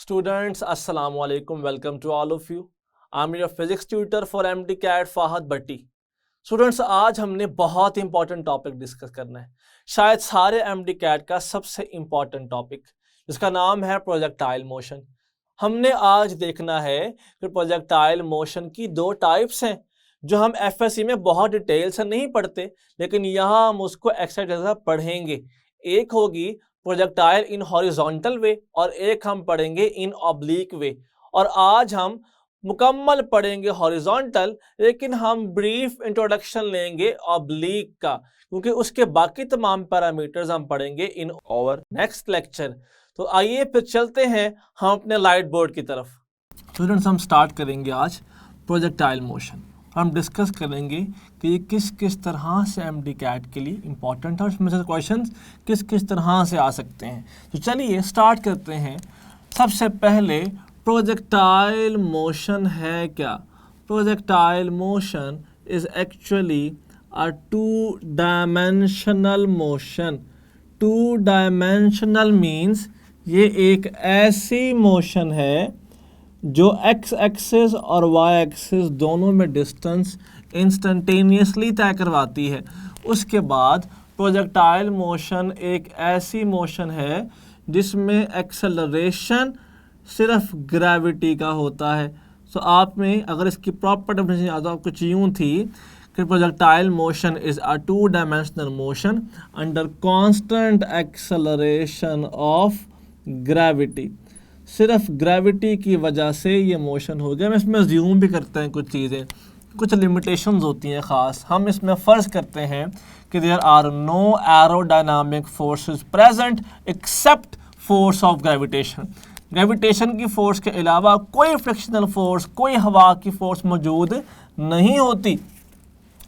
Students, Assalamu alaikum. Welcome to all of you. I'm your physics tutor for MDCAT Fahad Bhatti. Students, आज हमने बहुत important topic discuss करना है, शायद सारे MDCAT का सबसे इंपॉर्टेंट टॉपिक, जिसका नाम है प्रोजेक्टाइल मोशन। हमने आज देखना है कि प्रोजेक्टाइल मोशन की दो टाइप्स हैं जो हम FSC में बहुत डिटेल से नहीं पढ़ते, लेकिन यहाँ हम उसको एक्स्ट्रा जैसा पढ़ेंगे। एक होगी प्रोजेक्टाइल इन हॉरिजॉन्टल वे और एक हम पढ़ेंगे इन ऑब्लिक वे। और आज हम मुकम्मल पढ़ेंगे हॉरिजॉन्टल, लेकिन हम ब्रीफ इंट्रोडक्शन लेंगे ऑब्लिक का, क्योंकि उसके बाकी तमाम पैरामीटर्स हम पढ़ेंगे इन आवर नेक्स्ट लेक्चर। तो आइए फिर चलते हैं हम अपने लाइट बोर्ड की तरफ। स्टूडेंट्स, हम स्टार्ट करेंगे आज प्रोजेक्टाइल मोशन। हम डिस्कस करेंगे कि ये किस किस तरह से MDCAT के लिए इम्पॉर्टेंट है और इसमें से क्वेश्चंस किस किस तरह से आ सकते हैं। तो चलिए स्टार्ट करते हैं। सबसे पहले प्रोजेक्टाइल मोशन है क्या? Projectile motion is actually a two dimensional motion. Two dimensional means ये एक ऐसी मोशन है जो x एक्सिस और y एक्सिस दोनों में डिस्टेंस इंस्टेंटेनियसली तय करवाती है। उसके बाद प्रोजेक्टाइल मोशन एक ऐसी मोशन है जिसमें एक्सेलरेशन सिर्फ ग्रेविटी का होता है। सो आप में अगर इसकी प्रॉपर डेफिनेशन याद हो, आपको यूँ थी कि projectile motion is a two dimensional motion under constant acceleration of gravity. सिर्फ ग्रेविटी की वजह से ये मोशन हो गया। हम इसमें ज्यूम भी करते हैं कुछ चीज़ें, कुछ लिमिटेशंस होती हैं ख़ास। हम इसमें फ़र्ज़ करते हैं कि there are no aerodynamic forces present except force of gravitation. Gravitation की फ़ोर्स के अलावा कोई फ्रिक्शनल फोर्स, कोई हवा की फ़ोर्स मौजूद नहीं होती।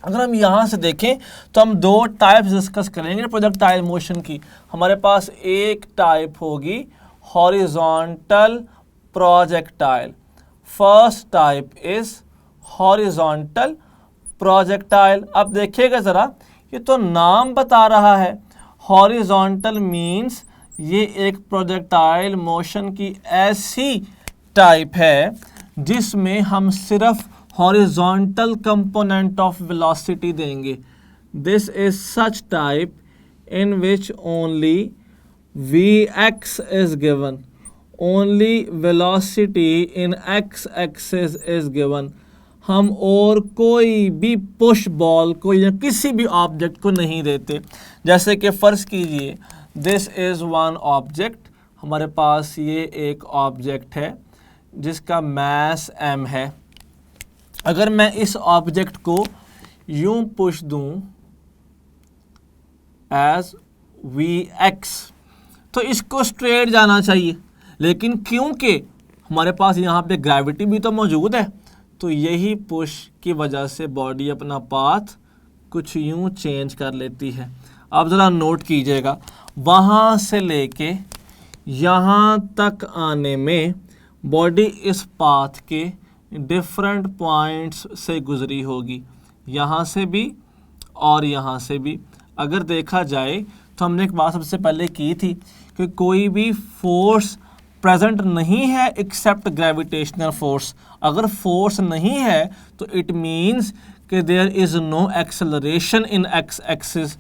अगर हम यहाँ से देखें तो हम दो टाइप्स डिस्कस करेंगे प्रोजेक्टाइल मोशन की। हमारे पास एक टाइप होगी horizontal projectile. First type is horizontal projectile. अब देखिएगा ज़रा, ये तो नाम बता रहा है horizontal means ये एक प्रोजेक्टाइल मोशन की ऐसी टाइप है जिसमें हम सिर्फ horizontal component of velocity देंगे। This is such type in which only Vx is given, only velocity in x axis is given। हम और कोई भी पुश बॉल को या किसी भी ऑब्जेक्ट को नहीं देते। जैसे कि फ़र्ज़ कीजिए दिस इज़ वन ऑब्जेक्ट, हमारे पास ये एक ऑब्जेक्ट है जिसका मास m है। अगर मैं इस ऑब्जेक्ट को यूं पुश दूं एज Vx तो इसको स्ट्रेट जाना चाहिए, लेकिन क्योंकि हमारे पास यहाँ पे ग्रेविटी भी तो मौजूद है, तो यही पुश की वजह से बॉडी अपना पाथ कुछ यूँ चेंज कर लेती है। अब ज़रा नोट कीजिएगा, वहाँ से लेके यहाँ तक आने में बॉडी इस पाथ के डिफरेंट पॉइंट्स से गुजरी होगी, यहाँ से भी और यहाँ से भी। अगर देखा जाए तो हमने एक बात सबसे पहले की थी कि कोई भी फोर्स प्रेजेंट नहीं है एक्सेप्ट ग्रेविटेशनल फोर्स। अगर फोर्स नहीं है तो इट मींस कि there is no acceleration in X axis.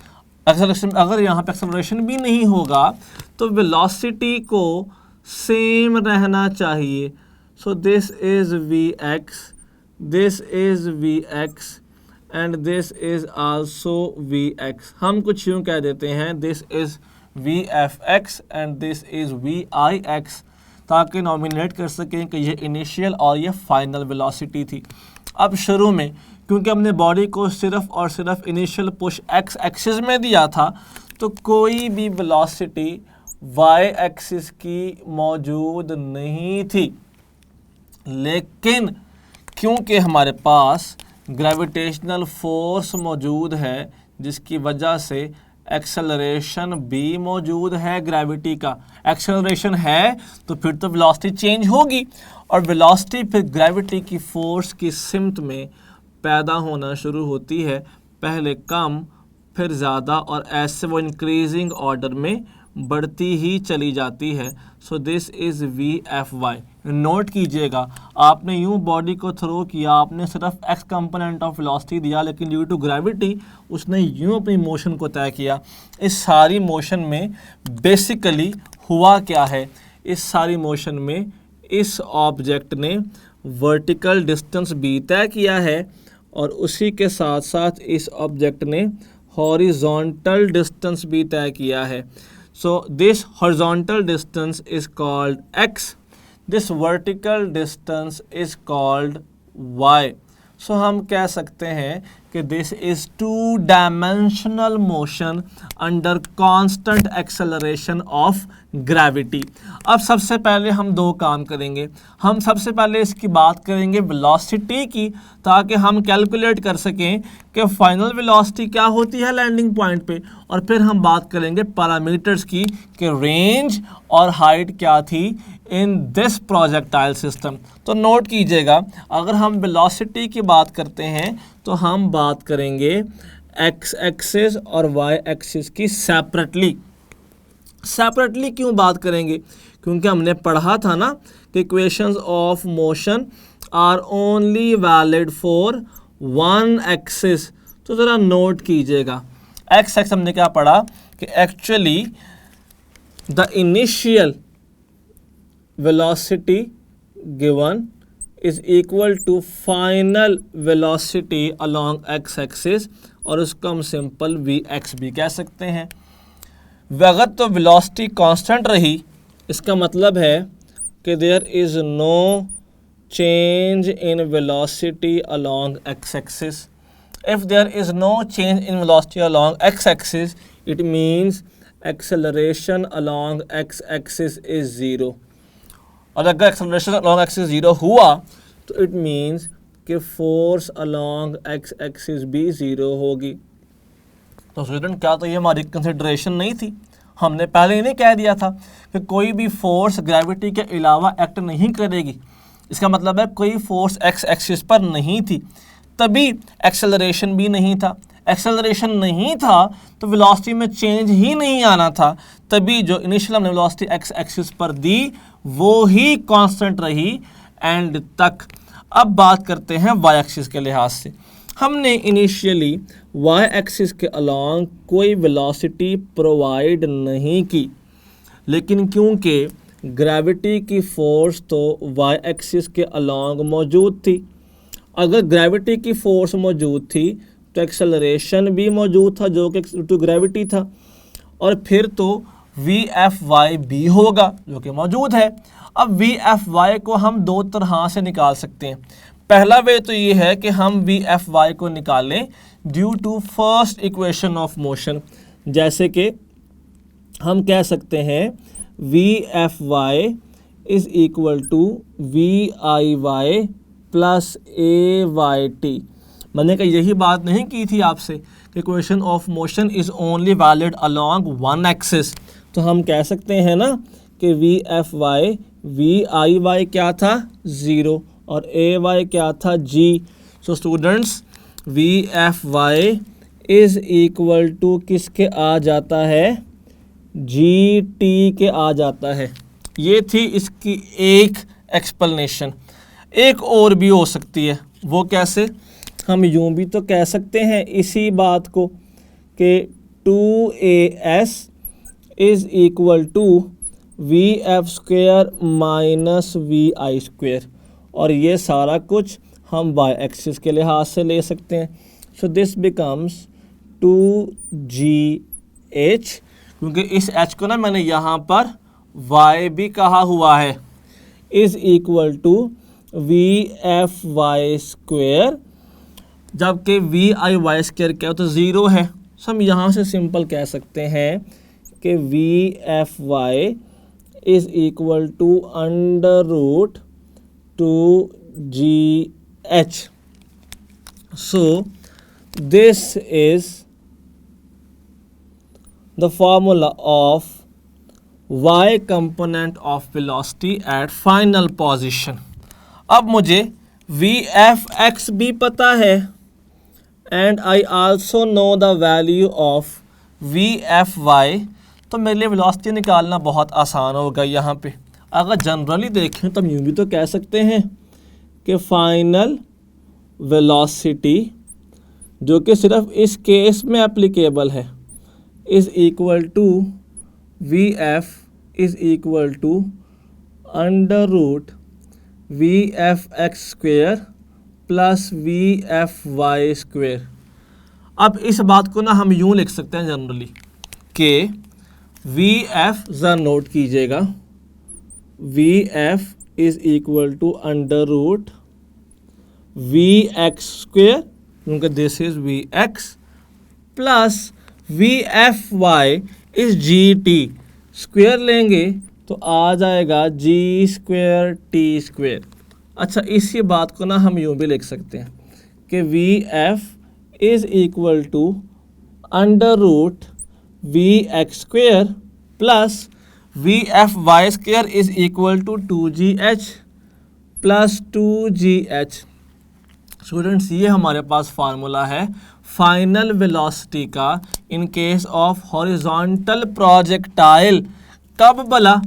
Acceleration, अगर यहाँ पे एक्सेलरेशन भी नहीं होगा तो वेलोसिटी को सेम रहना चाहिए। सो this is Vx, this is Vx and this is also Vx। हम कुछ यूँ कह देते हैं this is Vfx and this is Vix, ताकि नॉमिनेट कर सकें कि ये इनिशियल और ये फाइनल वेलोसिटी थी। अब शुरू में क्योंकि हमने बॉडी को सिर्फ और सिर्फ इनिशियल पुश x एक्सिस में दिया था, तो कोई भी वेलोसिटी y एक्सिस की मौजूद नहीं थी। लेकिन क्योंकि हमारे पास ग्रेविटेशनल फोर्स मौजूद है जिसकी वजह से एक्सेलरेशन भी मौजूद है, ग्रेविटी का एक्सेलरेशन है तो फिर तो वेलोसिटी चेंज होगी, और वेलोसिटी फिर ग्रेविटी की फोर्स की सिमत में पैदा होना शुरू होती है, पहले कम फिर ज़्यादा, और ऐसे वो इंक्रीजिंग ऑर्डर में बढ़ती ही चली जाती है। सो दिस इज़ VFY। नोट कीजिएगा, आपने यूं बॉडी को थ्रो किया, आपने सिर्फ x कंपोनेंट ऑफ वेलोसिटी दिया, लेकिन ड्यू टू ग्रेविटी उसने यूं अपनी मोशन को तय किया। इस सारी मोशन में बेसिकली हुआ क्या है, इस सारी मोशन में इस ऑब्जेक्ट ने वर्टिकल डिस्टेंस b तय किया है और उसी के साथ साथ इस ऑब्जेक्ट ने हॉरिजॉन्टल डिस्टेंस भी तय किया है। So this horizontal distance is called x, this vertical distance is called y। सो हम कह सकते हैं कि this is 2 dimensional motion under constant acceleration of gravity. अब सबसे पहले हम दो काम करेंगे। हम सबसे पहले इसकी बात करेंगे वेलोसिटी की, ताकि हम कैलकुलेट कर सकें कि फाइनल वेलोसिटी क्या होती है लैंडिंग पॉइंट पे, और फिर हम बात करेंगे पैरामीटर्स की कि रेंज और हाइट क्या थी इन दिस प्रोजेक्टाइल सिस्टम। तो नोट कीजिएगा, अगर हम वेलोसिटी की बात करते हैं तो हम बात करेंगे एक्स एक्सिस और वाई एक्सिस की सेपरेटली। सेपरेटली क्यों बात करेंगे? क्योंकि हमने पढ़ा था ना कि equations of motion are only valid for one axis. तो ज़रा नोट कीजिएगा, एक्स एक्स हमने क्या पढ़ा कि actually the initial velocity given is equal to final velocity along x axis, और उसको हम सिंपल vx भी कह सकते हैं। अगर तो velocity कांस्टेंट रही, इसका मतलब है कि there is no change in velocity along x axis. If there is no change in velocity along x axis, it means acceleration along x axis is 0. और अगर एक्सेलरेशन अलॉन्ग एक्सिस 0 हुआ तो it means कि force along x axis भी 0 होगी। तो student क्या तो ये हमारी कंसिडरेशन नहीं थी? हमने पहले ही नहीं कह दिया था कि कोई भी फोर्स ग्रेविटी के अलावा एक्ट नहीं करेगी। इसका मतलब है कोई फोर्स एक्स एक्सिस पर नहीं थी, तभी एक्सेलरेशन भी नहीं था। एक्सेलरेशन नहीं था तो वेलोसिटी में चेंज ही नहीं आना था, तभी जो इनिशियल हमने वेलोसिटी एक्स एक्सिस पर दी वो ही कांस्टेंट रही एंड तक। अब बात करते हैं वाई एक्सिस के लिहाज से। हमने इनिशियली वाई एक्सिस के अलॉन्ग कोई वेलोसिटी प्रोवाइड नहीं की, लेकिन क्योंकि ग्रेविटी की फोर्स तो वाई एक्सिस के अलॉन्ग मौजूद थी, अगर ग्रेविटी की फोर्स मौजूद थी तो एक्सेलरेशन भी मौजूद था जो कि टू ग्रेविटी था, और फिर तो VFY भी होगा जो कि मौजूद है। अब VFY को हम दो तरह से निकाल सकते हैं। पहला वे तो ये है कि हम VFY को निकालें due to first equation of motion, जैसे कि हम कह सकते हैं VFY is equal to VIY plus AYT। मैंने कहा यही बात नहीं की थी आपसे कि equation of motion is only valid along one axis. तो हम कह सकते हैं ना कि VFY VIY क्या था 0 और AY क्या था G। So students VFY is equal to किसके आ जाता है? GT के आ जाता है। ये थी इसकी एक एक्सप्लेनेशन। एक और भी हो सकती है, वो कैसे? हम यूं भी तो कह सकते हैं इसी बात को कि 2AS is equal to VF square minus VI square, और ये सारा कुछ हम वाई एक्सिस के लिहाज से ले सकते हैं। सो दिस बिकम्स 2GH, क्योंकि इस H को ना मैंने यहाँ पर Y भी कहा हुआ है, is equal to VFY square, जबकि VIY स्क्वेयर क्या हो तो 0 है। सो हम यहाँ से सिंपल कह सकते हैं कि VFY is equal to under root 2GH। So this is the formula of y component of velocity at final position. अब मुझे VFX भी पता है and I also know the value of VFY। तो मेरे लिए वेलोसिटी निकालना बहुत आसान होगा यहाँ पे। अगर जनरली देखें तो हम यूँ भी तो कह सकते हैं कि फाइनल वेलोसिटी, जो कि सिर्फ इस केस में एप्लीकेबल है, is equal to we F is equal to under root V F x square plus V F Y square. अब इस बात को ना हम यूँ लिख सकते हैं जनरली कि वी एफ ज़रा नोट कीजिएगा, V F is equal to under root V X square, क्योंकि this is V X, plus V F Y is G T, square लेंगे तो आ जाएगा जी स्क्वेयर टी स्क्वेयर। अच्छा, इसी बात को ना हम यूँ भी लिख सकते हैं कि V F is equal to under root V X square plus V F Y square is equal to 2gh plus 2gh। Students, ये हमारे पास फार्मूला है फाइनल वेलोसिटी का in case of horizontal projectile. कब भला?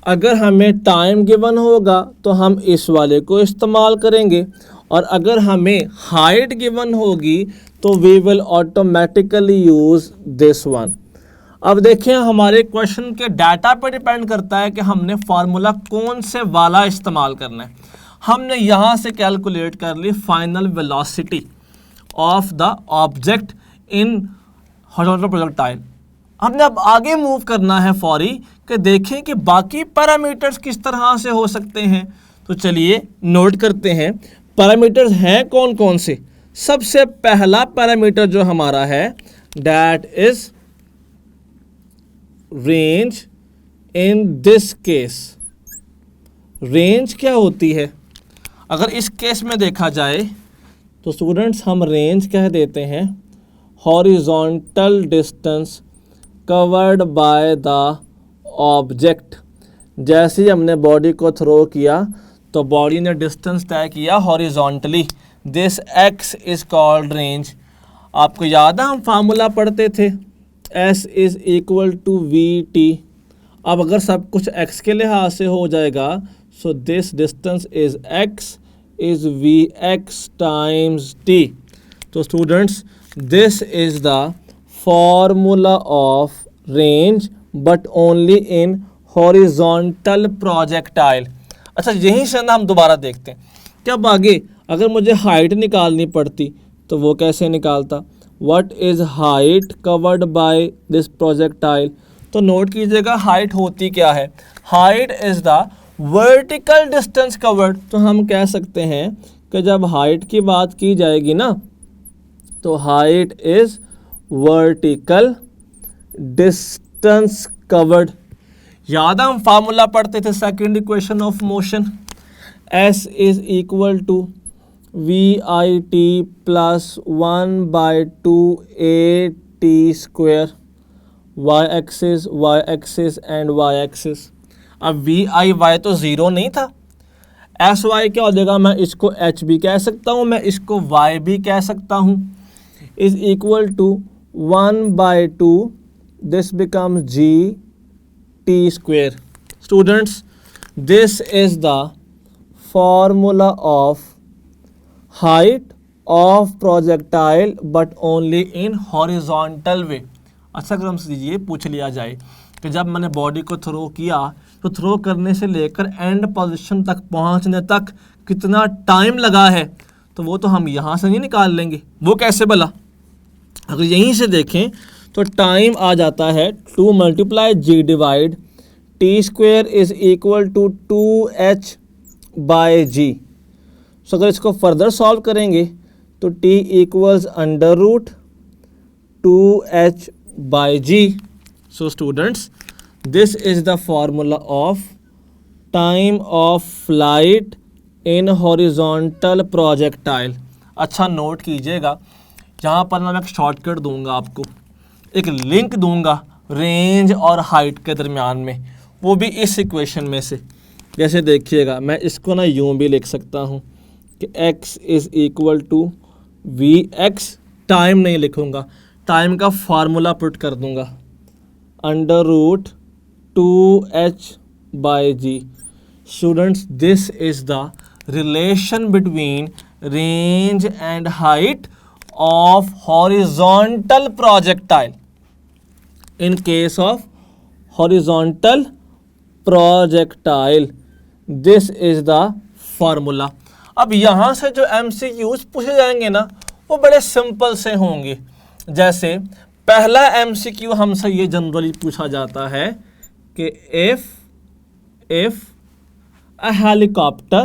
अगर हमें टाइम गिवन होगा तो हम इस वाले को इस्तेमाल करेंगे, और अगर हमें हाइट गिवन होगी तो we will automatically use this one. अब देखें, हमारे क्वेश्चन के डाटा पर डिपेंड करता है कि हमने फार्मूला कौन से वाला इस्तेमाल करना है। हमने यहाँ से कैलकुलेट कर ली final velocity of the object in horizontal projectile. हमने अब आगे मूव करना है फौरी कि देखें कि बाकी पैरामीटर्स किस तरह से हो सकते हैं। तो चलिए नोट करते हैं पैरामीटर्स हैं कौन कौन से। सबसे पहला पैरामीटर जो हमारा है that is range. In this case range क्या होती है? अगर इस केस में देखा जाए तो स्टूडेंट्स हम रेंज कह देते हैं horizontal distance covered by the object. जैसे ही हमने बॉडी को थ्रो किया तो बॉडी ने डिस्टेंस तय किया horizontally, this X is called range. आपको याद है हम फार्मूला पढ़ते थे S is equal to V T. अब अगर सब कुछ x के लिहाज से हो जाएगा, so this distance is x is V X times T. तो students, this is the formula of range but only in horizontal projectile. अच्छा, यहीं से ना हम दोबारा देखते हैं कि अब आगे अगर मुझे हाइट निकालनी पड़ती तो वो कैसे निकालता। What is height covered by this projectile? तो नोट कीजिएगा हाइट होती क्या है। Height is the vertical distance covered. तो हम कह सकते हैं कि जब हाइट की बात की जाएगी ना तो height is vertical distance covered. याद हम फार्मूला पढ़ते थे second equation of motion, S is equal to we I T plus 1/2 AT square, Y axis and Y axis. अब वी आई वाई तो ज़ीरो नहीं था, एस वाई क्या हो जाएगा? मैं इसको एच भी कह सकता हूँ, मैं इसको वाई भी कह सकता हूँ। Is equal to 1/2, this becomes G T square. Students, this is the formula of height of projectile but only in horizontal way. अच्छा, अगर हमसे ये पूछ लिया जाए कि जब मैंने बॉडी को थ्रो किया तो थ्रो करने से लेकर एंड पोजीशन तक पहुंचने तक कितना टाइम लगा है, तो वो तो हम यहाँ से नहीं निकाल लेंगे। वो कैसे भला? अगर यहीं से देखें तो टाइम आ जाता है 2 × g divide T square is equal to 2h/g। So अगर इसको फर्दर सॉल्व करेंगे तो t equals under root 2h/g। So students, this is the formula of time of flight in horizontal projectile. अच्छा, नोट कीजिएगा, यहाँ पर मैं एक शॉर्टकट दूंगा आपको, एक लिंक दूंगा रेंज और हाइट के दरमियान में, वो भी इस इक्वेशन में से। जैसे देखिएगा, मैं इसको ना यूँ भी लिख सकता हूँ कि x is equal to V X, time नहीं लिखूँगा, टाइम का फार्मूला पुट कर दूँगा under root 2h/g. Students, this is the relation between range and height of horizontal projectile. In case of horizontal projectile, this is the formula. अब यहाँ से जो MCQs पूछे जाएंगे ना वो बड़े सिंपल से होंगे. जैसे पहला MCQ हमसे ये जनरली पूछा जाता है कि if a helicopter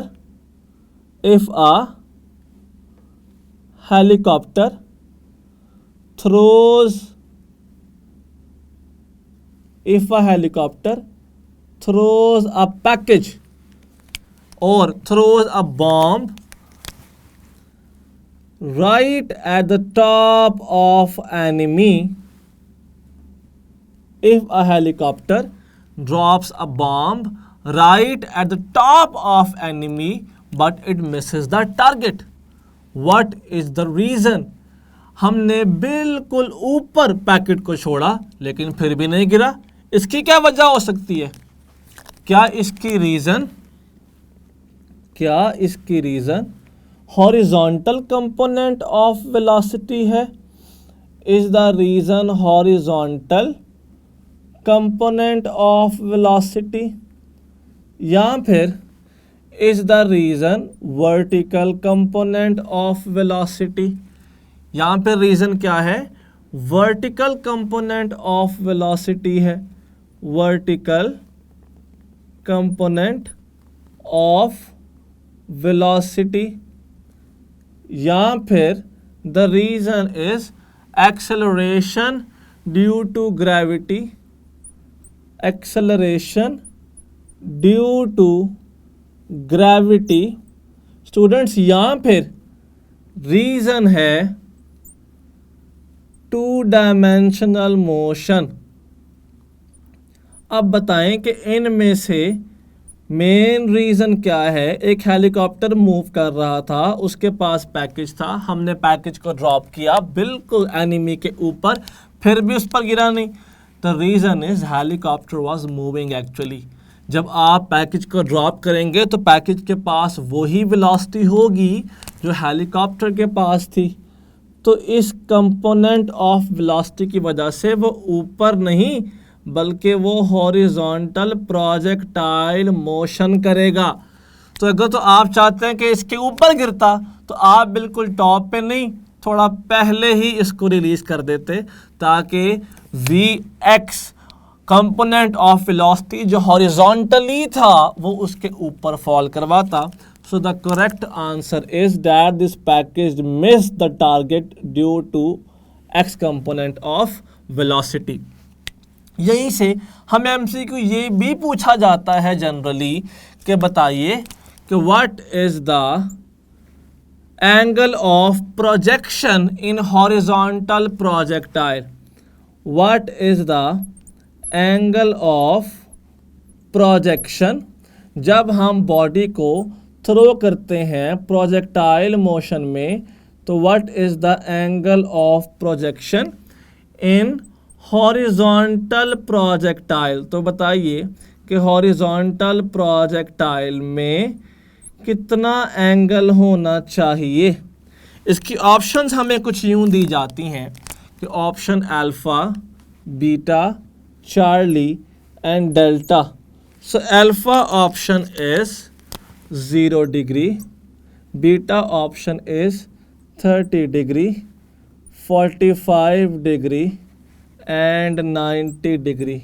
throws a package or throws a bomb right at the top of enemy. If a helicopter drops a bomb right at the top of enemy but it misses the target, what is the reason? हमने बिल्कुल ऊपर packet को छोड़ा लेकिन फिर भी नहीं गिरा. इसकी क्या वजह हो सकती है? क्या इसकी reason horizontal component of velocity है? Is the reason horizontal component of velocity, या फिर is the reason vertical component of velocity? यहाँ पे रीजन क्या है? वर्टिकल कंपोनेंट ऑफ वेलोसिटी है. वर्टिकल कंपोनेंट ऑफ वेलोसिटी, या फिर the reason is acceleration due to gravity. Acceleration due to gravity. Students, यहाँ फिर रीजन है टू डायमेंशनल मोशन. अब बताएं कि इनमें से मेन रीज़न क्या है? एक हेलीकॉप्टर मूव कर रहा था, उसके पास पैकेज था, हमने पैकेज को ड्रॉप किया बिल्कुल एनिमी के ऊपर, फिर भी उस पर गिरा नहीं. The reason is helicopter was moving actually. जब आप पैकेज को ड्रॉप करेंगे तो पैकेज के पास वही वेलोसिटी होगी जो हेलीकॉप्टर के पास थी. तो इस कंपोनेंट ऑफ वेलोसिटी की वजह से वो ऊपर नहीं बल्कि वो हॉरिजॉन्टल प्रोजेक्टाइल मोशन करेगा. तो अगर तो आप चाहते हैं कि इसके ऊपर गिरता तो आप बिल्कुल टॉप पे नहीं, थोड़ा पहले ही इसको रिलीज कर देते ताकि Vx कंपोनेंट ऑफ वेलोसिटी जो हॉरिजॉन्टली था वो उसके ऊपर फॉल करवाता. So the correct answer is that this package missed the target due to x component of velocity. यहीं से हमें MCQ ये भी पूछा जाता है जनरली कि बताइए कि what is the angle of projection in horizontal projectile? What is the angle of projection जब हम बॉडी को थ्रो करते हैं प्रोजेक्टाइल मोशन में? तो what is the angle of projection in horizontal projectile? तो बताइए कि हॉरिजॉन्टल प्रोजेक्टाइल में कितना एंगल होना चाहिए? इसकी ऑप्शंस हमें कुछ यूं दी जाती हैं कि option alpha, beta, charlie and delta. So alpha option is 0 degree, beta option is 30 degree, 45 degree and 90 degree.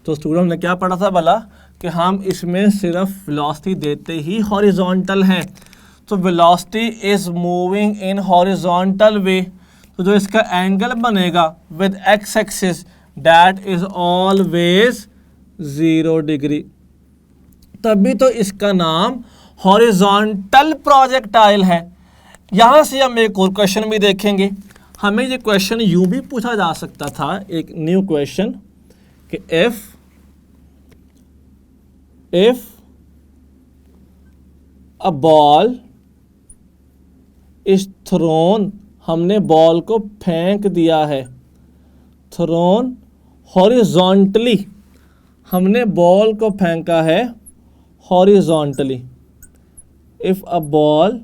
तो स्टूडेंट ने क्या पढ़ा था भला कि हम इसमें सिर्फ वेलोसिटी देते ही हॉरिजॉन्टल हैं. तो velocity is moving in horizontal way. तो जो इसका एंगल बनेगा with X axis that is always 0 degree. तभी तो इसका नाम हॉरिजॉन्टल प्रोजेक्टाइल है. यहाँ से हम एक और क्वेश्चन भी देखेंगे. हमें ये क्वेश्चन यूं भी पूछा जा सकता था, एक न्यू क्वेश्चन कि if a ball is thrown, हमने बॉल को फेंक दिया है, thrown हॉरिजॉन्टली, हमने बॉल को फेंका है horizontally. If a ball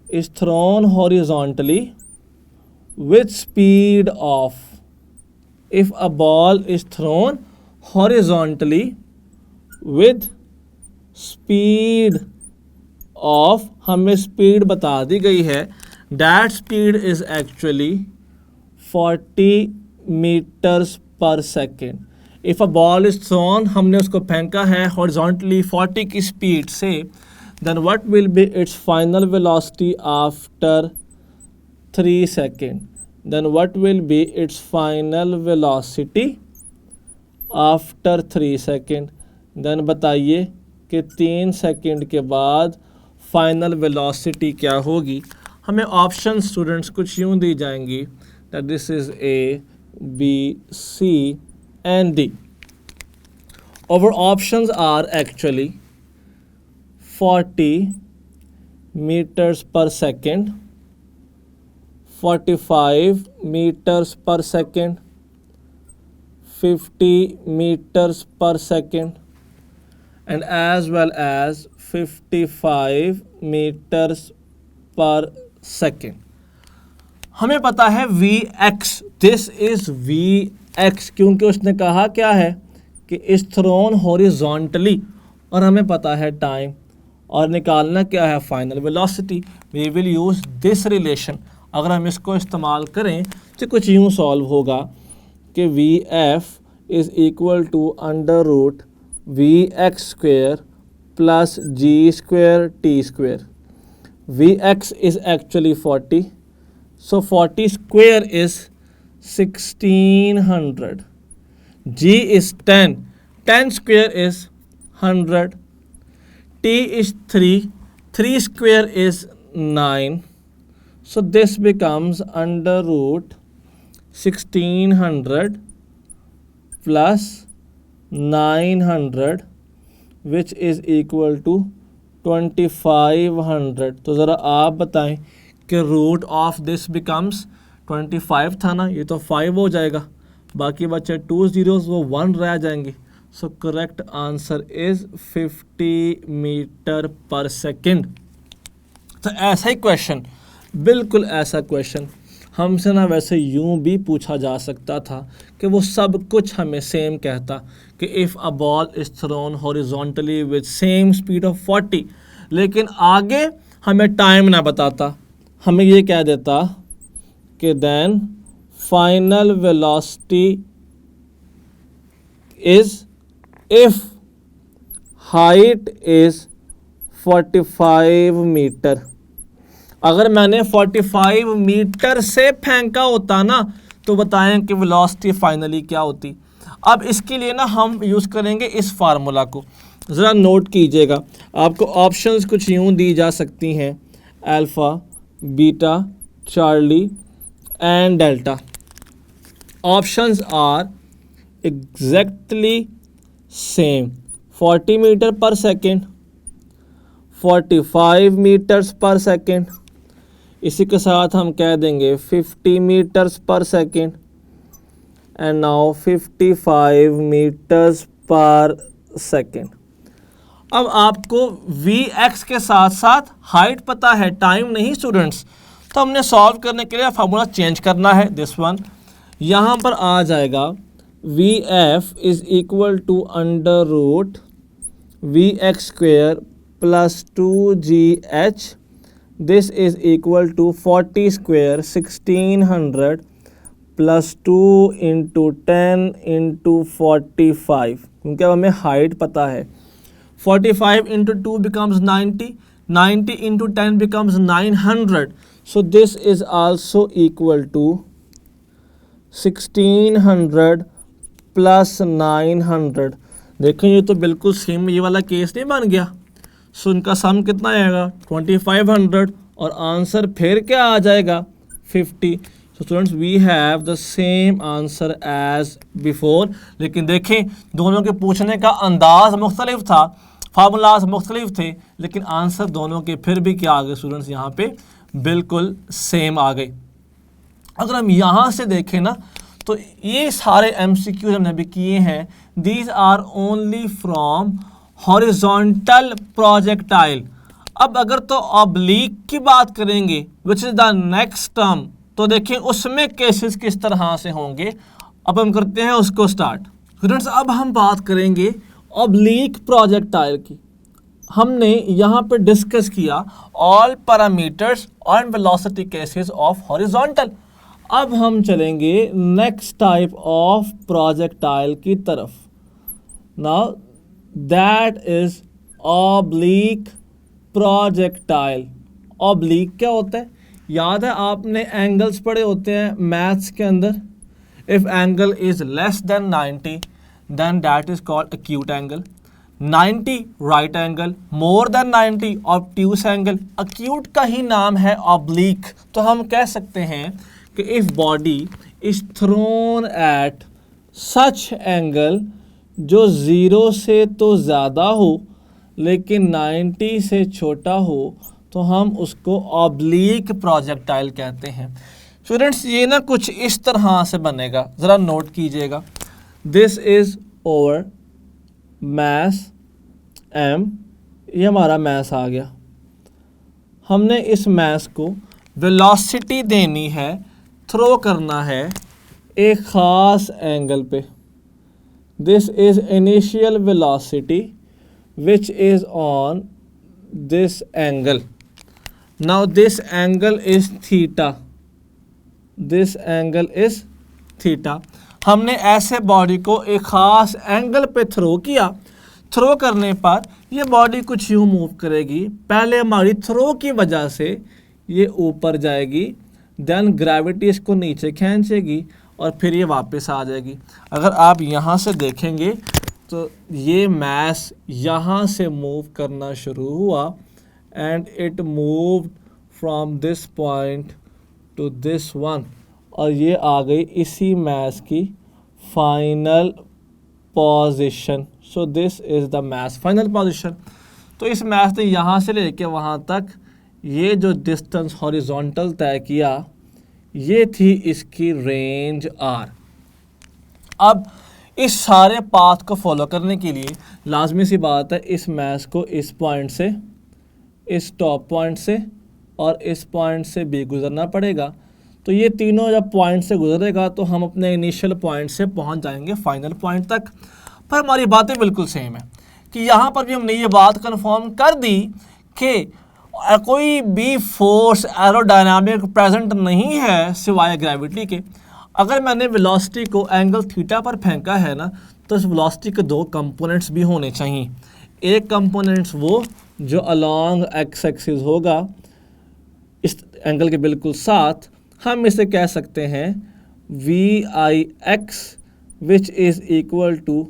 is thrown horizontally with speed of, if a ball is thrown horizontally with speed of, हमें स्पीड बता दी गई है, that speed is actually 40 meters per second. If a ball is thrown, हमने उसको फेंका है horizontally 40 की स्पीड से, then what will be its final velocity after 3 second, then what will be its final velocity after 3 second, then बताइए कि 3 second के बाद फाइनल वेलोसिटी क्या होगी। हमें ऑप्शन स्टूडेंट्स कुछ यूँ दी जाएंगी that this is A, B, C and D. Our options are actually 40 meters per second, 45 meters per second, 50 meters per second, and as well as 55 meters per second. हमें पता है Vx, दिस इज Vx, क्योंकि उसने कहा क्या है कि इस थ्रोन हॉरिजॉन्टली, और हमें पता है टाइम, और निकालना क्या है final velocity. We will use this relation. अगर हम इसको इस्तेमाल करें तो कुछ यूँ सॉल्व होगा कि Vf is equal to under root Vx square plus ji square T square. Vx is actually 40, so 40 square is 1600. G is 10. 10 square is 100. T is 3. 3 square is 9. So this becomes under root 1600 plus 900, which is equal to 2500. तो ज़रा आप बताएं कि root of this becomes 25 था ना, ये तो 5 हो जाएगा, बाकी बचे 2 zeros, वो 1 रह जाएंगे। So correct answer is 50 meter per second. तो ऐसा ही क्वेश्चन, बिल्कुल ऐसा क्वेश्चन हमसे ना वैसे यूं भी पूछा जा सकता था कि वो सब कुछ हमें सेम कहता कि if a ball is thrown horizontally with same speed of 40, लेकिन आगे हमें टाइम ना बताता, हमें ये कह देता कि then final velocity is if height is 45 meter. अगर मैंने 45 मीटर से फेंका होता ना तो बताएं कि वेलोसिटी फाइनली क्या होती। अब इसके लिए ना हम यूज़ करेंगे इस फार्मूला को, ज़रा नोट कीजिएगा। आपको ऑप्शंस कुछ यूँ दी जा सकती हैं, alpha, beta, charlie and delta. Options are exactly same, 40 meter per second, 45 meters per second, इसी के साथ हम कह देंगे 50 meters per second and now 55 meters per second. अब आपको Vx के साथ साथ हाइट पता है, टाइम नहीं स्टूडेंट्स, तो हमने सॉल्व करने के लिए फार्मूला चेंज करना है। दिस वन यहाँ पर आ जाएगा Vf is equal to under root Vx square plus 2GH, this is equal to 40 square 1600 plus 2 into 10 into 45, क्योंकि अब हमें हाइट पता है। 45 इंटू 2 becomes 90, 90 इंटू 10 becomes 900, so this is also equal to 1600 plus 900। देखें ये तो बिल्कुल सेम ये वाला केस नहीं बन गया। सो इनका सम कितना आएगा 2500 और आंसर फिर क्या आ जाएगा 50। So students we have the same answer as before, लेकिन देखें दोनों के पूछने का अंदाज मुख्तलिफ था, फार्मूलाज मुख्तलिफ थे, लेकिन आंसर दोनों के फिर भी क्या आ गए स्टूडेंट्स, यहाँ पे बिल्कुल सेम आ गए। अगर हम यहाँ से देखें ना तो ये सारे MCQs हमने अभी किए हैं, these are only from horizontal projectile. अब अगर तो ऑब्लिक की बात करेंगे which is the next term, तो देखिए उसमें केसेस किस तरह से होंगे। अब हम करते हैं उसको स्टार्ट। स्टूडेंट्स अब हम बात करेंगे ऑब्लिक प्रोजेक्टाइल की। हमने यहाँ पे डिस्कस किया ऑल पैरामीटर्स और वेलोसिटी केसेस ऑफ हॉरिजॉन्टल। अब हम चलेंगे नेक्स्ट टाइप ऑफ प्रोजेक्टाइल की तरफ। Now that is oblique projectile. Oblique क्या होता है? याद है आपने एंगल्स पढ़े होते हैं मैथ्स के अंदर। If angle is less than 90 then that is called acute angle. 90 right angle, more than 90 obtuse angle. Acute का ही नाम है ऑब्लिक। तो हम कह सकते हैं कि if body is throne at such angle जो 0 से तो ज़्यादा हो लेकिन 90 से छोटा हो, तो हम उसको ऑब्लिक प्रोजेक्टाइल कहते हैं। स्टूडेंट्स ये ना कुछ इस तरह से बनेगा, ज़रा नोट कीजिएगा। This is over mass m, ये हमारा मैस आ गया। हमने इस मैस को वेलोसिटी देनी है, थ्रो करना है एक ख़ास एंगल पे। This is initial velocity which is on this angle. Now this angle is theta, this angle is theta. हमने ऐसे बॉडी को एक ख़ास एंगल पे थ्रो किया। थ्रो करने पर ये बॉडी कुछ यूँ मूव करेगी। पहले हमारी थ्रो की वजह से ये ऊपर जाएगी, देन ग्रेविटी इसको नीचे खींचेगी और फिर ये वापस आ जाएगी। अगर आप यहाँ से देखेंगे तो ये मैस यहाँ से मूव करना शुरू हुआ and it moved from this point to this one, और ये आ गई इसी मैस की final position. So this is the mass final position. तो इस मैस ने यहाँ से लेके वहाँ तक ये जो डिस्टेंस हॉरिजॉन्टल तय किया, ये थी इसकी रेंज r। अब इस सारे पाथ को फॉलो करने के लिए लाजमी सी बात है इस मैस को इस पॉइंट से, इस टॉप पॉइंट से और इस पॉइंट से भी गुजरना पड़ेगा। तो ये तीनों जब पॉइंट से गुजरेगा तो हम अपने इनिशियल पॉइंट से पहुंच जाएंगे फाइनल पॉइंट तक। पर हमारी बातें बिल्कुल सेम है कि यहाँ पर भी हमने ये बात कंफर्म कर दी कि कोई भी फोर्स एरोडायनामिक प्रेजेंट नहीं है सिवाय ग्रेविटी के। अगर मैंने वेलोसिटी को एंगल थीटा पर फेंका है ना, तो इस वेलोसिटी के दो कंपोनेंट्स भी होने चाहिए। एक कंपोनेंट्स वो जो अलॉन्ग एक्स एक्सिस होगा इस एंगल के बिल्कुल साथ, हम इसे कह सकते हैं VIX which is equal to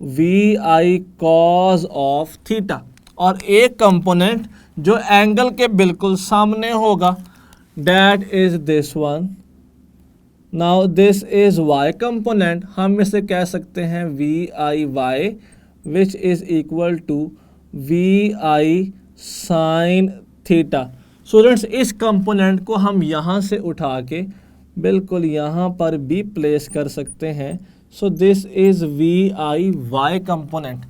VI cos of theta. और एक कंपोनेंट जो एंगल के बिल्कुल सामने होगा, that is this one. Now this is y component, हम इसे कह सकते हैं VIY which is equal to VI sin theta. Students इस कंपोनेंट को हम यहाँ से उठा के बिल्कुल यहाँ पर भी प्लेस कर सकते हैं। सो दिस इज़ VIY कंपोनेंट।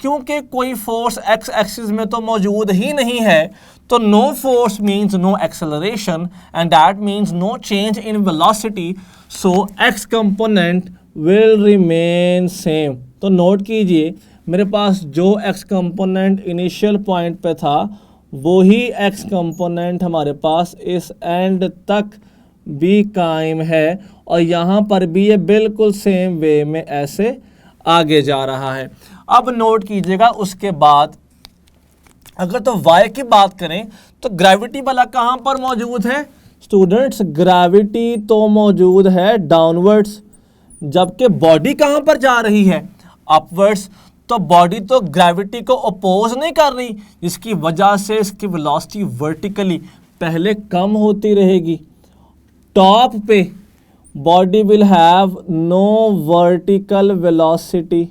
क्योंकि कोई फोर्स एक्स एक्सिस में तो मौजूद ही नहीं है, तो no force means no acceleration and that means no change in velocity. So X component will remain same. तो नोट कीजिए मेरे पास जो एक्स कंपोनेंट इनिशियल पॉइंट पे था वही एक्स कंपोनेंट हमारे पास इस एंड तक भी कायम है, और यहाँ पर भी ये बिल्कुल सेम वे में ऐसे आगे जा रहा है। अब नोट कीजिएगा उसके बाद अगर तो y की बात करें तो ग्रेविटी वाला कहाँ पर मौजूद है? स्टूडेंट्स ग्रेविटी तो मौजूद है डाउनवर्ड्स, जबकि बॉडी कहाँ पर जा रही है? अपवर्ड्स। तो बॉडी तो ग्रेविटी को अपोज नहीं कर रही, जिसकी वजह से इसकी वेलोसिटी वर्टिकली पहले कम होती रहेगी। टॉप पे body will have no vertical velocity,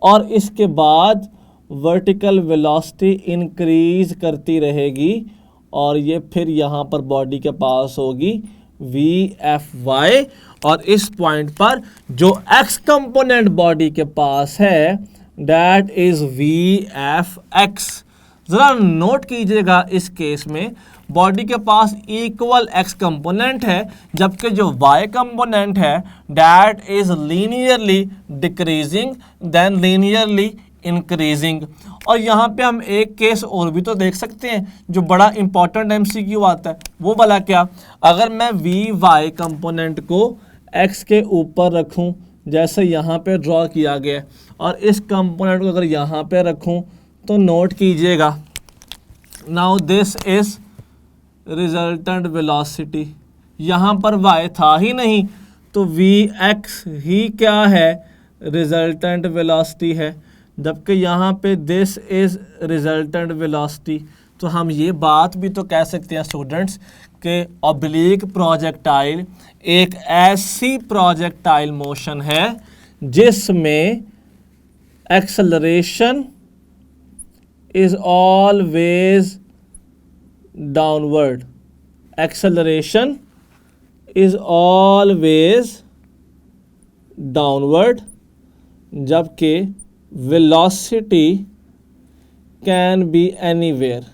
और इसके बाद वर्टिकल वेलोसिटी इंक्रीज करती रहेगी, और ये फिर यहाँ पर बॉडी के पास होगी वी एफ वाई, और इस पॉइंट पर जो एक्स कंपोनेंट बॉडी के पास है that is V F x. जरा नोट कीजिएगा, इस केस में बॉडी के पास इक्वल एक्स कंपोनेंट है, जबकि जो वाई कंपोनेंट है that is linearly decreasing then linearly increasing. और यहाँ पे हम एक केस और भी तो देख सकते हैं जो बड़ा इंपॉर्टेंट एमसीक्यू आता है, वो वाला क्या, अगर मैं वी वाई कंपोनेंट को एक्स के ऊपर रखूं जैसे यहाँ पे ड्रॉ किया गया है, और इस कंपोनेंट को अगर यहाँ पे रखूं तो नोट कीजिएगा, now this is resultant velocity. यहाँ पर y था ही नहीं तो vx ही क्या है, रिजल्टेंट वेलोसिटी है, जबकि यहाँ पे दिस इज रिजल्टेंट वेलोसिटी। तो हम ये बात भी तो कह सकते हैं स्टूडेंट्स कि ऑब्लिक प्रोजेक्टाइल एक ऐसी प्रोजेक्टाइल मोशन है जिसमें acceleration is always downward, acceleration is always downward, जबकि velocity can be anywhere.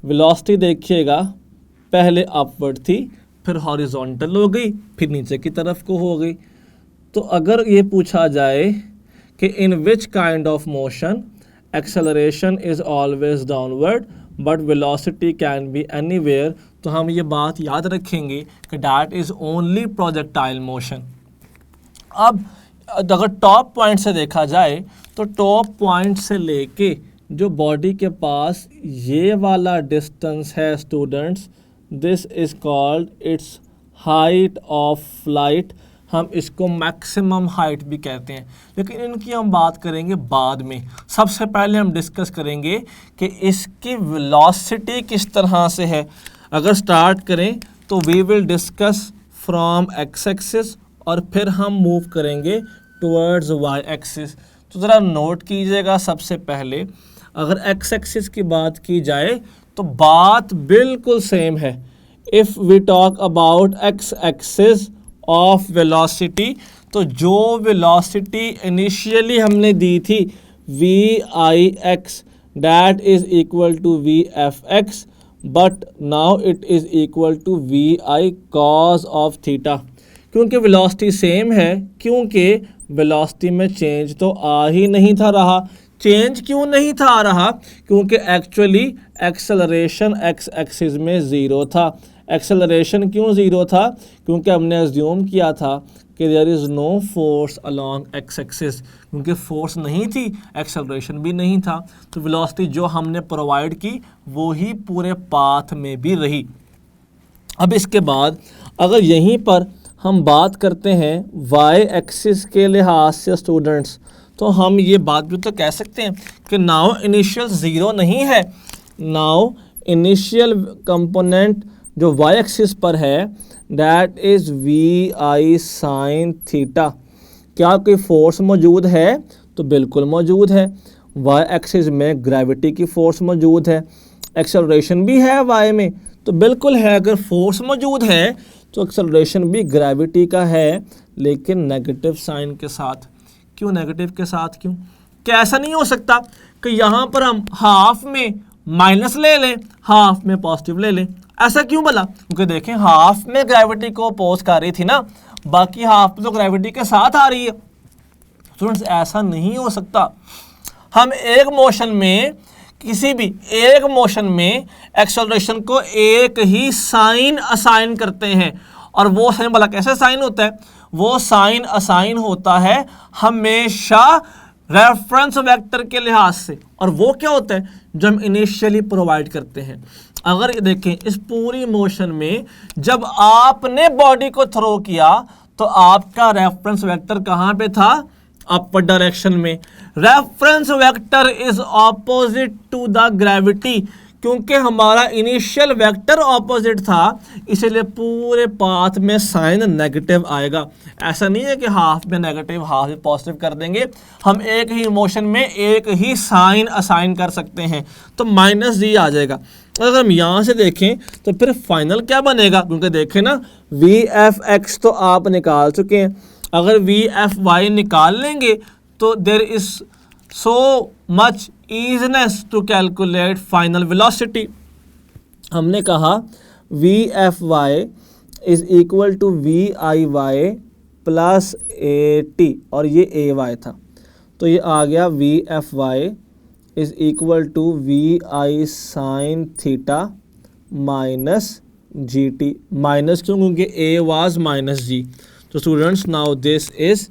Velocity देखिएगा पहले अपवर्ड थी, फिर हॉरिजॉन्टल हो गई, फिर नीचे की तरफ को हो गई। तो अगर ये पूछा जाए कि in which kind of motion acceleration is always downward but velocity can be anywhere, तो हम ये बात याद रखेंगे कि that is only projectile motion. अब अगर टॉप पॉइंट से देखा जाए तो टॉप पॉइंट से लेके जो बॉडी के पास ये वाला डिस्टेंस है students, this is called its height of flight. हम इसको मैक्सिमम हाइट भी कहते हैं, लेकिन इनकी हम बात करेंगे बाद में। सबसे पहले हम डिस्कस करेंगे कि इसकी वेलोसिटी किस तरह से है। अगर स्टार्ट करें तो we will discuss from X axis और फिर हम मूव करेंगे टुवर्ड्स वाई एक्सिस। तो ज़रा नोट कीजिएगा, सबसे पहले अगर एक्स एक्सिस की बात की जाए तो बात बिल्कुल सेम है। If we talk about x axis of velocity, तो जो वेलोसिटी इनिशियली हमने दी थी v i x that is equal to V F x, but now it is equal to we i cos of theta. क्योंकि velocity same है, क्योंकि velocity में change तो आ ही नहीं था रहा। चेंज क्यों नहीं था आ रहा, क्योंकि एक्चुअली एक्सेलरेशन एक्स एक्सिस में ज़ीरो था। एक्सेलरेशन क्यों ज़ीरो था, क्योंकि हमने अज्यूम किया था कि there is no force along x axis, क्योंकि फोर्स नहीं थी, एक्सेलरेशन भी नहीं था, तो वेलोसिटी जो हमने प्रोवाइड की वो ही पूरे पाथ में भी रही। अब इसके बाद अगर यहीं पर हम बात करते हैं वाई एक्सिस के लिहाज से स्टूडेंट्स, तो हम ये बात भी तो कह सकते हैं कि नाउ इनिशियल ज़ीरो नहीं है, नाउ इनिशियल कंपोनेंट जो वाई एक्सिस पर है that is v i sine theta. क्या कोई फोर्स मौजूद है, तो बिल्कुल मौजूद है। वाई एक्सिस में ग्रेविटी की फोर्स मौजूद है, एक्सेलरेशन भी है वाई में, तो बिल्कुल है। अगर फोर्स मौजूद है तो एक्सेलरेशन भी ग्रेविटी का है, लेकिन नेगेटिव साइन के साथ। क्यों नेगेटिव के साथ, क्यों? क्या ऐसा नहीं हो सकता कि यहाँ पर हम हाफ में माइनस ले लें, हाफ में पॉजिटिव ले लें? ऐसा क्यों भला? क्योंकि देखें हाफ में ग्रेविटी को अपोज कर रही थी ना, बाकी हाफ तो ग्रेविटी के साथ आ रही है। स्टूडेंट्स ऐसा नहीं हो सकता। हम एक मोशन में, किसी भी एक मोशन में एक्सेलरेशन को एक ही साइन असाइन करते हैं, और वो साइन भला कैसे साइन होता है? वो साइन असाइन होता है हमेशा रेफरेंस वेक्टर के लिहाज से, और वो क्या होता है जो हम इनिशियली प्रोवाइड करते हैं। अगर देखें इस पूरी मोशन में जब आपने बॉडी को थ्रो किया तो आपका रेफरेंस वेक्टर कहाँ पे था? अपर डायरेक्शन में। Reference vector is opposite to the gravity. क्योंकि हमारा इनिशियल वेक्टर ऑपोजिट था, इसलिए पूरे पाथ में साइन नेगेटिव आएगा। ऐसा नहीं है कि हाफ में नेगेटिव हाफ में पॉजिटिव कर देंगे, हम एक ही मोशन में एक ही साइन असाइन कर सकते हैं, तो माइनस जी आ जाएगा। अगर हम यहाँ से देखें तो फिर फाइनल क्या बनेगा, क्योंकि देखें ना वी एफ एक्स तो आप निकाल चुके हैं, अगर वी एफ वाई निकाल लेंगे तो there is so much easiness to calculate final velocity. हमने कहा v F y is equal to we I y plus a t, और ये ए वाई था, तो ये आ गया v F y is equal to we i sine theta minus g t. Minus क्यों, क्योंकि ए वाज माइनस जी। तो students now this is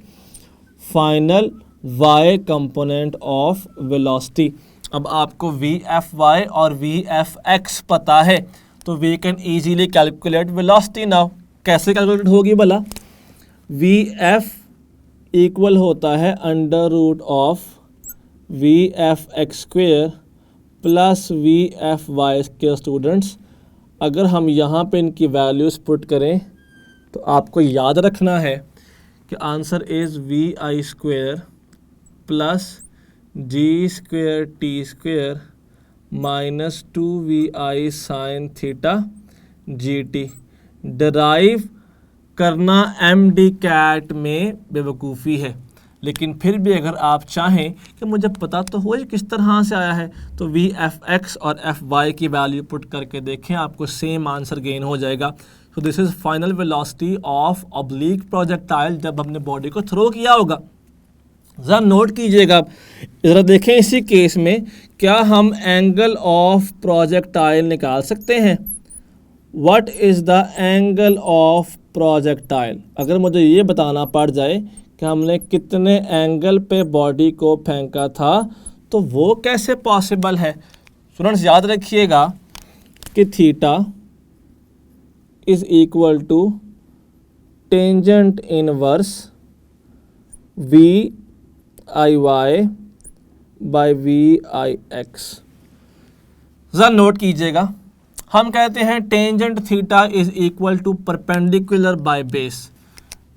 final y component of velocity. अब आपको वी एफ वाई और वी एफ एक्स पता है, तो we can easily calculate velocity now. कैसे कैलकुलेट होगी भला, वी एफ इक्वल होता है under root of v F x square plus V F Y square. Students अगर हम यहाँ पे इनकी वैल्यूज़ पुट करें तो आपको याद रखना है कि answer is v i square plus ji square T square minus two we i sine theta g t. Derive करना एम डी कैट में बेवकूफ़ी है, लेकिन फिर भी अगर आप चाहें कि मुझे पता तो हो किस तरह से आया है, तो वी एफ एक्स और एफ वाई की वैल्यू पुट करके देखें, आपको सेम आंसर गेन हो जाएगा। So this is final velocity of oblique projectile जब हमने बॉडी को थ्रो किया होगा। ज़रा नोट कीजिएगा, ज़रा देखें इसी केस में क्या हम एंगल ऑफ प्रोजेक्टाइल निकाल सकते हैं। What is the angle of projectile, अगर मुझे ये बताना पड़ जाए कि हमने कितने एंगल पे बॉडी को फेंका था तो वो कैसे पॉसिबल है। स्टूडेंट्स याद रखिएगा कि theta is equal to tangent inverse v I y by v i x. ज़रा नोट कीजिएगा, हम कहते हैं tangent theta is equal to perpendicular by base,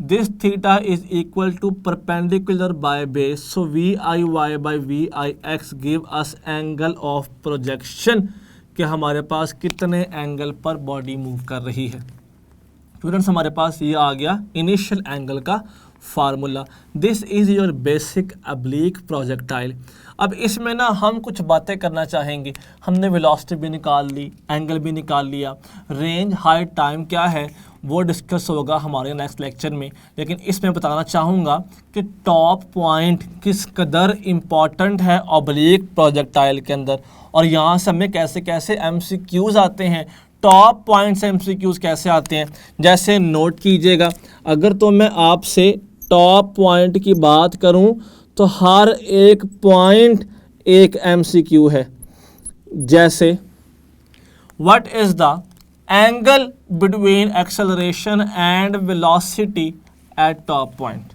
this theta is equal to perpendicular by base, so v I y by v i x give us angle of projection, कि हमारे पास कितने angle पर body move कर रही है। Students हमारे पास ये आ गया इनिशियल एंगल का formula. This is your basic oblique projectile. अब इसमें ना हम कुछ बातें करना चाहेंगे, हमने वेलोसिटी भी निकाल ली, एंगल भी निकाल लिया, रेंज हाइट टाइम क्या है वो डिस्कस होगा हमारे नेक्स्ट लेक्चर में, लेकिन इसमें बताना चाहूँगा कि टॉप पॉइंट किस कदर इम्पॉर्टेंट है ऑब्लिक प्रोजेक्टाइल के अंदर, और यहाँ से हमें कैसे कैसे MCQs आते हैं, टॉप पॉइंट से MCQs कैसे आते हैं। जैसे नोट कीजिएगा, अगर तो मैं आपसे टॉप पॉइंट की बात करूं तो हर एक पॉइंट एक MCQ है। जैसे what is the angle between acceleration and velocity at top point,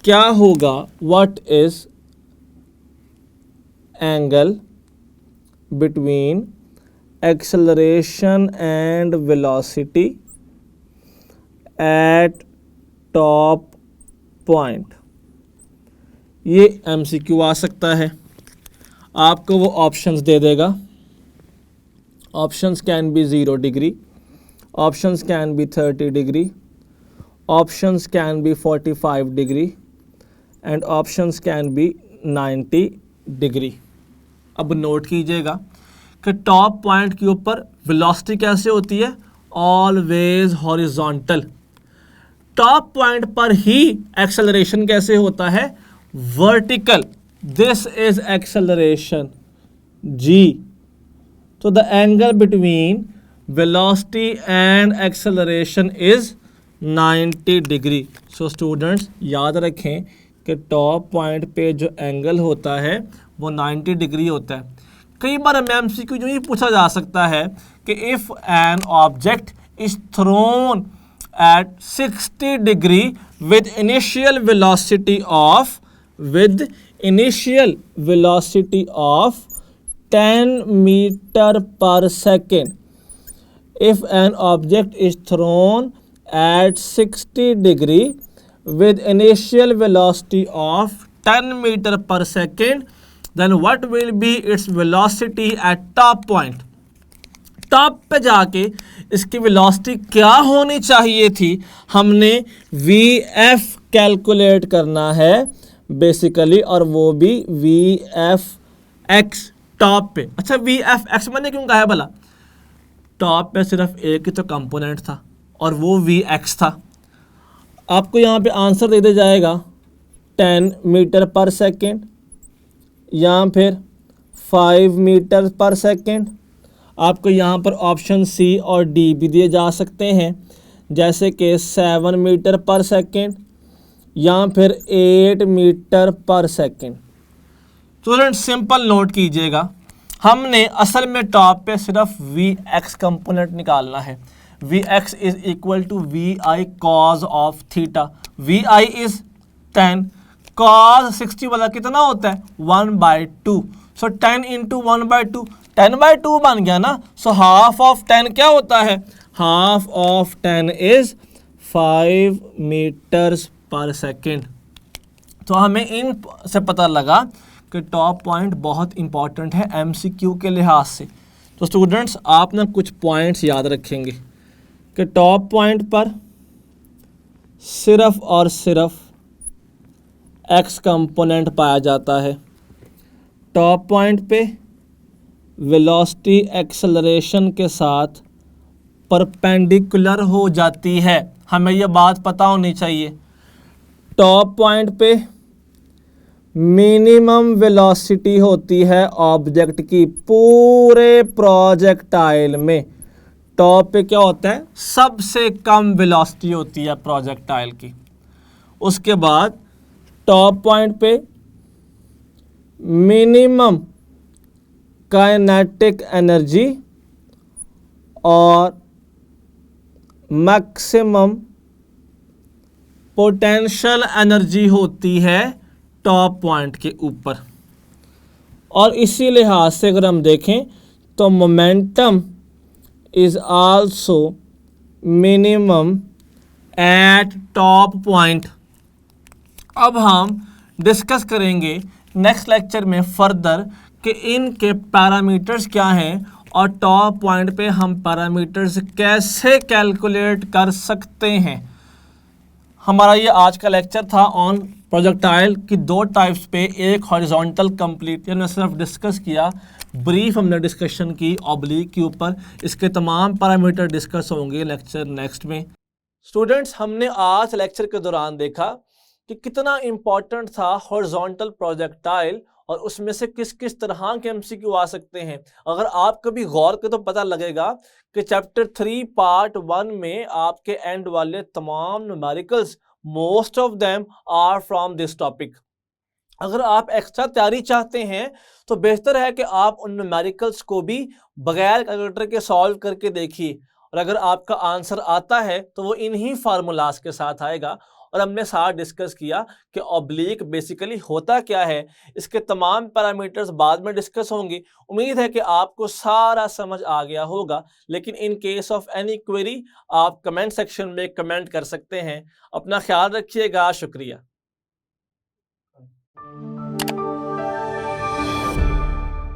क्या होगा what is angle between acceleration and velocity at top point. ये MCQ आ सकता है, आपको वो ऑप्शंस दे देगा। Options can be 0 degree, options can be 30 degree, options can be 45 degree and options can be 90 degree. अब note कीजिएगा कि टॉप पॉइंट के ऊपर वेलोसिटी कैसे होती है, ऑलवेज हॉरिजॉन्टल। टॉप पॉइंट पर ही एक्सेलरेशन कैसे होता है, vertical. This is acceleration g, तो the angle between velocity and acceleration is 90 degree. So students याद रखें कि टॉप पॉइंट पे जो एंगल होता है वो 90 डिग्री होता है। कई बार हमें MCQ जो ये पूछा जा सकता है कि if an object is throne at 60 degree with initial velocity of 10 meter per second. If an object is thrown at 60 degree with initial velocity of 10 meter per second, then what will be its velocity at top point? Top पे जाके इसकी velocity क्या होनी चाहिए थी, हमने V F calculate करना है बेसिकली, और वो भी वी एफ एक्स टॉप पे। अच्छा, वी एफ एक्स मैंने क्यों कहा है भला? टॉप पे सिर्फ एक ही तो कंपोनेंट था और वो वी एक्स था। आपको यहाँ पे आंसर दे दिया जाएगा 10 मीटर पर सेकेंड या फिर 5 मीटर पर सेकेंड। आपको यहाँ पर ऑप्शन सी और डी भी दिए जा सकते हैं, जैसे कि 7 मीटर पर सेकेंड या फिर 8 metre per second. Student simple note कीजिएगा, हमने असल में टॉप पे सिर्फ वी एक्स कंपोनेंट निकालना है। V x is equal to we i cos of theta. V i is 10, cos 60 वाला कितना होता है 1/2। सो 10 इंटू 1/2, 10/2 बन गया ना। सो हाफ ऑफ 10 क्या होता है? Half of 10 is 5 metres per second. तो हमें इन से पता लगा कि टॉप पॉइंट बहुत इंपॉर्टेंट है एमसीक्यू के लिहाज से। तो स्टूडेंट्स आप ना कुछ पॉइंट्स याद रखेंगे कि टॉप पॉइंट पर सिर्फ और सिर्फ एक्स कंपोनेंट पाया जाता है। टॉप पॉइंट पे वेलोसिटी एक्सेलरेशन के साथ परपेंडिकुलर हो जाती है, हमें यह बात पता होनी चाहिए। टॉप पॉइंट पे मिनिमम वेलोसिटी होती है ऑब्जेक्ट की पूरे प्रोजेक्टाइल में। टॉप पे क्या होता है? सबसे कम वेलोसिटी होती है प्रोजेक्टाइल की। उसके बाद टॉप पॉइंट पे मिनिमम काइनेटिक एनर्जी और मैक्सिमम पोटेंशियल एनर्जी होती है टॉप पॉइंट के ऊपर। और इसी लिहाज से अगर हम देखें तो momentum is also minimum eight top point. अब हम डिस्कस करेंगे नेक्स्ट लेक्चर में फर्दर कि इनके पैरामीटर्स क्या हैं और टॉप पॉइंट पे हम पैरामीटर्स कैसे कैलकुलेट कर सकते हैं। हमारा ये आज का लेक्चर था ऑन प्रोजेक्टाइल की दो टाइप्स पे, एक हॉरिजॉन्टल कंप्लीट हमने सिर्फ डिस्कस किया, ब्रीफ हमने डिस्कशन की ऑब्लिक के ऊपर। इसके तमाम पैरामीटर डिस्कस होंगे लेक्चर नेक्स्ट में। स्टूडेंट्स हमने आज लेक्चर के दौरान देखा कि कितना इम्पॉर्टेंट था हॉरिजॉन्टल प्रोजेक्टाइल और उसमें से किस किस तरह के एमसीक्यू आ सकते हैं। अगर आप कभी गौर करें तो पता लगेगा कि चैप्टर 3 पार्ट 1 में आपके एंड वाले तमाम numericals most of them are from this topic. अगर आप एक्स्ट्रा तैयारी चाहते हैं तो बेहतर है कि आप उन न्यूमेरिकल्स को भी बगैर कैलकुलेटर के सॉल्व करके देखिए, और अगर आपका आंसर आता है तो वो इन्हीं फार्मूलाज के साथ आएगा। और हमने साथ डिस्कस किया कि ऑब्लिक बेसिकली होता क्या है, इसके तमाम पैरामीटर्स बाद में डिस्कस होंगे। उम्मीद है कि आपको सारा समझ आ गया होगा, लेकिन इन केस ऑफ एनी क्वेरी आप कमेंट सेक्शन में कमेंट कर सकते हैं। अपना ख्याल रखिएगा, शुक्रिया।